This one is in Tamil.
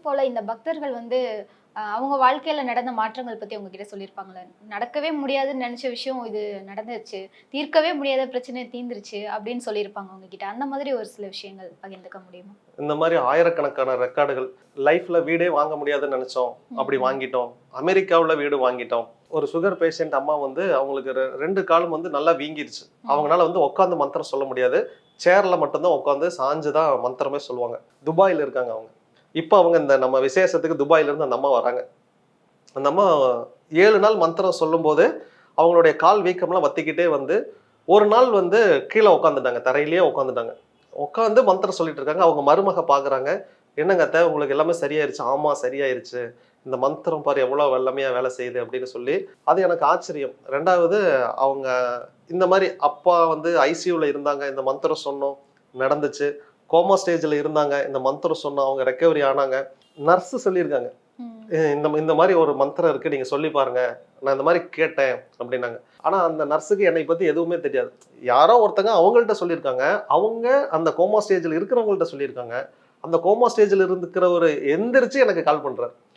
போல இந்த பக்தர்கள் வந்து அவங்க வாழ்க்கையில நடந்த மாற்றங்கள் பத்தி உங்ககிட்ட சொல்லியிருப்பாங்களே, நடக்கவே முடியாதுன்னு நினைச்ச விஷயம் இது நடந்துருச்சு, தீர்க்கவே முடியாத பிரச்சனை தீர்ந்துருச்சு அப்படின்னு சொல்லியிருப்பாங்க உங்ககிட்ட. அந்த மாதிரி ஒரு சில விஷயங்கள் பகிர்ந்துக்க முடியுமா? இந்த மாதிரி ஆயிரக்கணக்கான ரெக்கார்டுகள். லைஃப்ல வீடே வாங்க முடியாதுன்னு நினைச்சோம், அப்படி ம். வாங்கிட்டோம். அமெரிக்காவுல வீடு வாங்கிட்டோம். ஒரு சுகர் பேஷண்ட் அம்மா வந்து அவங்களுக்கு 2 காலும் வந்து நல்லா வீங்கிருச்சு. ம். அவங்கனால வந்து உட்காந்து மந்திரம் சொல்ல முடியாது. சேர்ல மட்டும்தான் உட்காந்து சாஞ்சு தான் மந்திரமே சொல்லுவாங்க. துபாயில இருக்காங்க அவங்க. இப்ப அவங்க இந்த நம்ம விசேஷத்துக்கு துபாயில இருந்து அந்த அம்மா வராங்க. அந்த அம்மா 7 நாள் மந்திரம் சொல்லும்போது அவங்களுடைய கால் வீக்கம்லாம் வத்திக்கிட்டே வந்து ஒரு நாள் வந்து கீழ உட்காந்துட்டாங்க. தரையிலேயே உட்காந்துட்டாங்க. உட்காந்து மந்திரம் சொல்லிட்டு இருக்காங்க. அவங்க மருமக பார்க்குறாங்க. "என்னங்க அத்தை உங்களுக்கு எல்லாமே சரியாயிருச்சு?" "ஆமா சரியாயிருச்சு. இந்த மந்திரம் பாரு எவ்வளோ வல்லமையா வேலை செய்யுது" அப்படின்னு சொல்லி, அது எனக்கு ஆச்சரியம். 2வது அவங்க இந்த மாரி அப்பா வந்து ஐசியூல இருந்தாங்க. இந்த மந்திரம் சொன்னோம். நடந்துச்சு. கோமா ஸ்டேஜ்ல இருந்தாங்க. இந்த மந்திரம் சொன்னோம். அவங்க ரெக்கவரி ஆனாங்க. நர்ஸ் சொல்லியிருக்காங்க. ம். இந்த இந்த மாரி ஒரு மந்திரம் இருக்கு. நீங்க சொல்லி பாருங்க. நான் இந்த மாரி கேட்டேன்" அப்படின்னாங்க. ஆனா அந்த நர்ஸுக்கு என்னை பத்தி எதுவுமே தெரியாது. யாரோ ஒருத்தங்க அவங்கள்ட்ட சொல்லியிருக்காங்க. அவங்க அந்த கோமா ஸ்டேஜ்ல இருக்கிறவங்கள்ட்ட சொல்லியிருக்காங்க. அந்த கோமா ஸ்டேஜ்ல இருக்கிறவரு எந்திரிச்சு எனக்கு கால் பண்றாரு.